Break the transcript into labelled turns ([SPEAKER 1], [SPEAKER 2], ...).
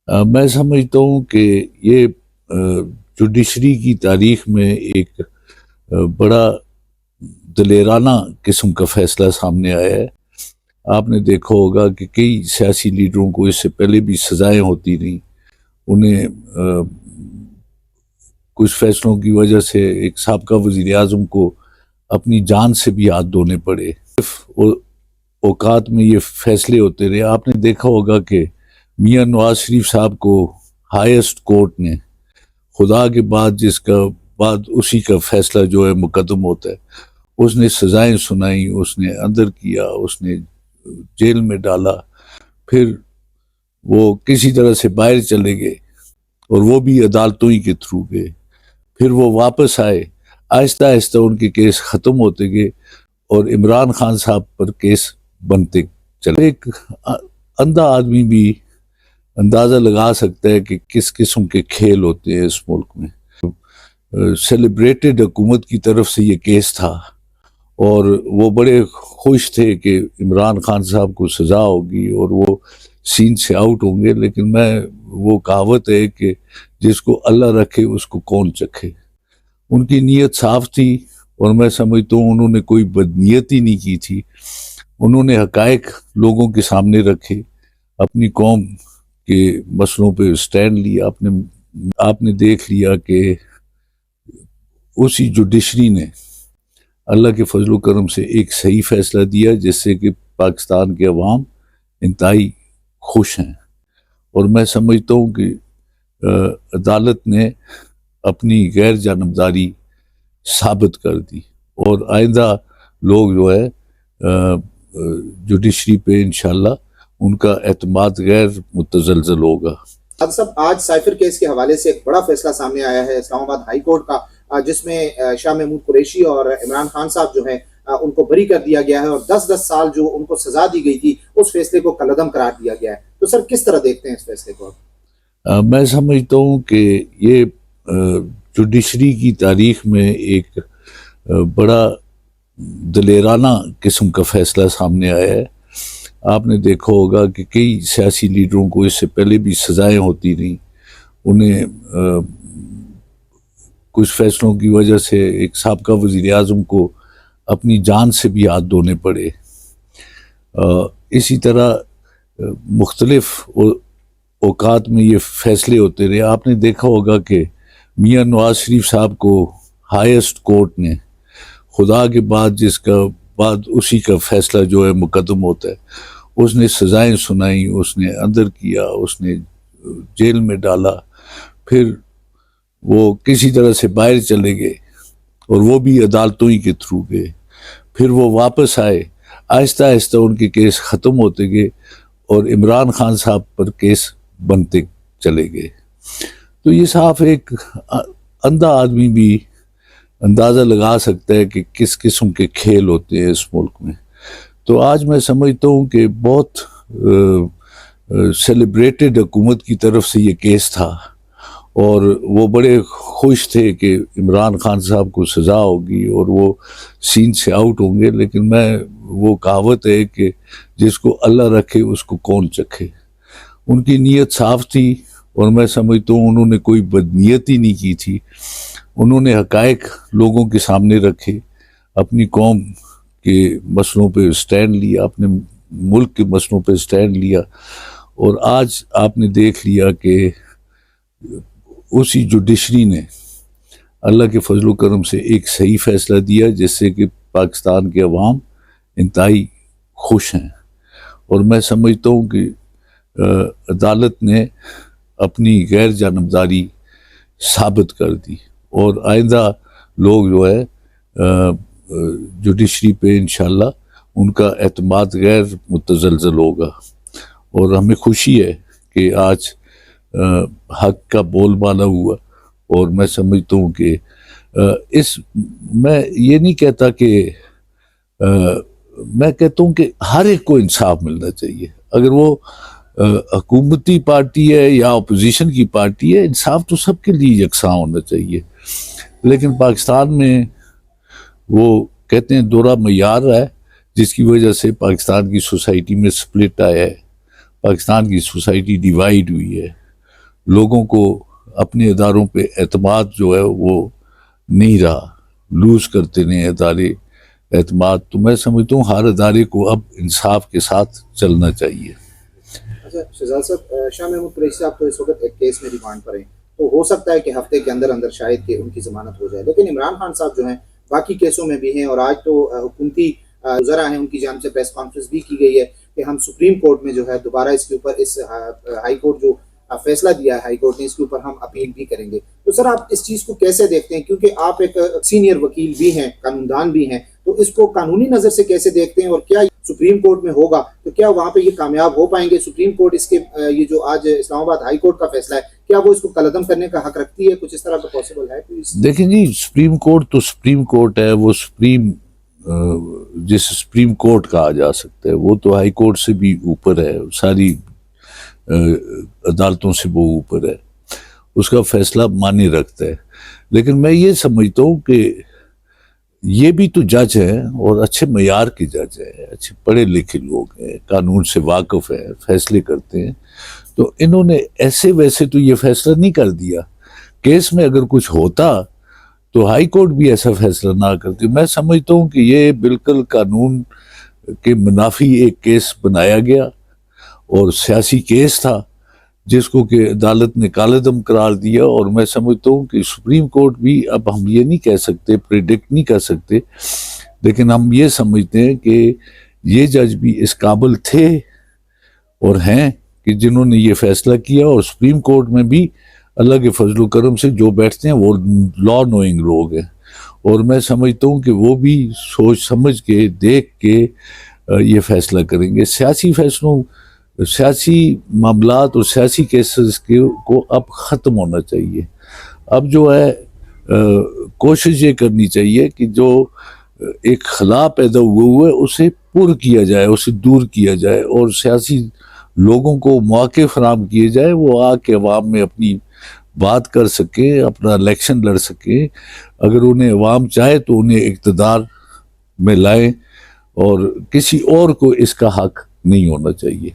[SPEAKER 1] मैं समझता हूँ कि ये जुडिशरी की तारीख में एक बड़ा दलेराना किस्म का फैसला सामने आया है। आपने देखा होगा कि कई सियासी लीडरों को इससे पहले भी सजाएं होती रहीं। उन्हें कुछ फैसलों की वजह से एक साबका वज़ीर आज़म को अपनी जान से भी हाथ धोने पड़े। औकात में ये फैसले होते रहे। आपने देखा होगा कि मियां नवाज शरीफ साहब को हाईएस्ट कोर्ट ने खुदा के बाद जिसका बाद उसी का फैसला जो है मुकदम होता है, उसने सजाएं सुनाई, उसने अंदर किया, उसने जेल में डाला, फिर वो किसी तरह से बाहर चले गए और वो भी अदालतों ही के थ्रू गए। फिर वो वापस आए, आहिस्ता आहिस्ता उनके केस ख़त्म होते गए और इमरान खान साहब पर केस बनते चले। एक अंधा आदमी भी अंदाज़ा लगा सकता है कि किस किस्म के खेल होते हैं इस मुल्क में। सेलिब्रेटेड हुकूमत की तरफ से ये केस था और वो बड़े खुश थे कि इमरान खान साहब को सज़ा होगी और वो सीन से आउट होंगे। लेकिन मैं वो कहावत है कि जिसको अल्लाह रखे उसको कौन चखे। उनकी नीयत साफ थी और मैं समझता हूँ उन्होंने कोई बदनीयती नहीं की थी। उन्होंने हकायक लोगों के सामने रखे, अपनी कौम के मसलों पे स्टैंड लिया। आपने देख लिया कि उसी जुडिशरी ने अल्लाह के फजल करम से एक सही फैसला दिया जिससे कि पाकिस्तान के अवाम इंतहाई खुश हैं। और मैं समझता हूँ कि अदालत ने अपनी गैर जानबदारी साबित कर दी और आइंदा लोग जो है जुडिशरी पे इंशाल्लाह उनका एतमाद गैर मुतज़लज़ल होगा।
[SPEAKER 2] साहब, आज साइफर केस के हवाले से एक बड़ा फैसला सामने आया है इस्लामाबाद हाई कोर्ट का, जिसमें शाह महमूद कुरैशी और इमरान खान साहब जो है उनको बरी कर दिया गया है और 10-10 साल जो उनको सजा दी गई थी उस फैसले को कलअदम करार दिया गया है। तो सर, किस तरह देखते हैं इस फैसले को?
[SPEAKER 1] मैं समझता हूँ कि ये जुडिशरी की तारीख में एक बड़ा दलेराना किस्म का फैसला सामने आया है। आपने देखा होगा कि कई सियासी लीडरों को इससे पहले भी सजाएं होती रहीं। उन्हें कुछ फैसलों की वजह से एक साबका वज़ीर आज़म को अपनी जान से भी हाथ धोने पड़े। इसी तरह मुख्तलिफ औकात में ये फैसले होते रहे। आपने देखा होगा कि मियां नवाज शरीफ साहब को हाईएस्ट कोर्ट ने खुदा के बाद जिसका बाद उसी का फैसला जो है मुकदम होता है, उसने सजाएं सुनाई, उसने अंदर किया, उसने जेल में डाला, फिर वो किसी तरह से बाहर चले गए और वो भी अदालतों ही के थ्रू गए। फिर वो वापस आए, आहिस्ता आहिस्ता उनके केस ख़त्म होते गए और इमरान खान साहब पर केस बनते चले गए। तो ये साफ एक अंधा आदमी भी अंदाज़ा लगा सकता है कि किस किस्म के खेल होते हैं इस मुल्क में। तो आज मैं समझता हूँ कि बहुत सेलिब्रेटेड हुकूमत की तरफ से ये केस था और वो बड़े खुश थे कि इमरान खान साहब को सज़ा होगी और वो सीन से आउट होंगे। लेकिन मैं वो कहावत है कि जिसको अल्लाह रखे उसको कौन चखे। उनकी नीयत साफ थी और मैं समझता हूँ उन्होंने कोई बदनीयती नहीं की थी। उन्होंने हकायक लोगों के सामने रखे, अपनी कौम के मसलों पे स्टैंड लिया, अपने मुल्क के मसलों पे स्टैंड लिया। और आज आपने देख लिया कि उसी जुडिशरी ने अल्लाह के फजल करम से एक सही फैसला दिया जिससे कि पाकिस्तान के अवाम इंतहाई खुश हैं। और मैं समझता हूँ कि अदालत ने अपनी गैर जानबदारी साबित कर दी और आइंदा लोग जो है जुडिशरी पे इंशाल्लाह उनका एतमाद गैर मुतज़लज़ल होगा। और हमें खुशी है कि आज हक का बोलबाला हुआ और मैं समझता हूँ कि मैं ये नहीं कहता कि मैं कहता हूँ कि हर एक को इंसाफ मिलना चाहिए। अगर वो हुकूमती पार्टी है या अपोजिशन की पार्टी है, इंसाफ तो सबके लिए यकसा होना चाहिए। लेकिन पाकिस्तान में वो कहते हैं दोहरा मयार है, जिसकी वजह से पाकिस्तान की सोसाइटी में स्प्लिट आया है, पाकिस्तान की सोसाइटी डिवाइड हुई है। लोगों को अपने इदारों पे एतमाद जो है वो नहीं रहा, लूज करते नहीं इदारे एतमाद। तो मैं समझता हूँ हर इदारे को अब इंसाफ के साथ चलना चाहिए।
[SPEAKER 2] अच्छा शहजाद साहब, शाह महमूद कुरैशी साहब तो इस वक्त एक केस में रिमांड पर हैं, तो हो सकता है कि हफ्ते के अंदर अंदर शायद कि उनकी जमानत हो जाए, लेकिन इमरान खान साहब जो हैं बाकी केसों में भी हैं और आज तो हुकूमती वज़रा हैं, उनकी जानिब से प्रेस कॉन्फ्रेंस भी की गई है कि हम सुप्रीम कोर्ट में जो है दोबारा इसके ऊपर इस हाई कोर्ट जो फैसला दिया है हाई कोर्ट ने, इसके ऊपर हम अपील भी करेंगे। तो सर आप इस चीज़ को कैसे देखते हैं, क्योंकि आप एक सीनियर वकील भी हैं, कानूनदान भी हैं, तो इसको कानूनी नज़र से कैसे देखते हैं और क्या सुप्रीम कोर्ट में होगा तो क्या वहाँ पे ये कामयाब हो पाएंगे? सुप्रीम कोर्ट इसके ये जो आज इस्लामाबाद हाई कोर्ट का फैसला है, क्या वो इसको कलअदम करने का हक रखती है? कुछ इस तरह का पॉसिबल है?
[SPEAKER 1] देखिए जी, सुप्रीम कोर्ट तो सुप्रीम कोर्ट है, वो सुप्रीम जिसे सुप्रीम कोर्ट कहा जा सकता है, वो तो हाई कोर्ट से भी ऊपर है, सारी अदालतों से वो ऊपर है, उसका फैसला मान्य रखता है। लेकिन मैं ये समझता हूँ कि ये भी तो जज हैं और अच्छे मयार के जज हैं, अच्छे पढ़े लिखे लोग हैं, कानून से वाकिफ है, फैसले करते हैं। तो इन्होंने ऐसे वैसे तो ये फैसला नहीं कर दिया। केस में अगर कुछ होता तो हाई कोर्ट भी ऐसा फैसला ना करती। मैं समझता हूँ कि ये बिल्कुल कानून के मुनाफी एक केस बनाया गया और सियासी केस था जिसको कि अदालत ने कालेदम करार दिया। और मैं समझता हूँ कि सुप्रीम कोर्ट भी, अब हम ये नहीं कह सकते, प्रिडिक्ट नहीं कर सकते, लेकिन हम ये समझते हैं कि ये जज भी इस काबिल थे और हैं कि जिन्होंने ये फैसला किया। और सुप्रीम कोर्ट में भी अल्लाह के फजल करम से जो बैठते हैं वो लॉ नोइंग लोग हैं, और मैं समझता हूँ कि वो भी सोच समझ के देख के ये फैसला करेंगे। सियासी फैसलों, सियासी मामलात और सियासी केसेस को अब ख़त्म होना चाहिए। अब जो है कोशिश ये करनी चाहिए कि जो एक खला पैदा हुआ है उसे पुर किया जाए, उसे दूर किया जाए, और सियासी लोगों को मौके फराम किए जाए, वो आके अवाम में अपनी बात कर सके, अपना इलेक्शन लड़ सके। अगर उन्हें अवाम चाहे तो उन्हें इक़्तिदार में लाएं, और किसी और को इसका हक नहीं होना चाहिए।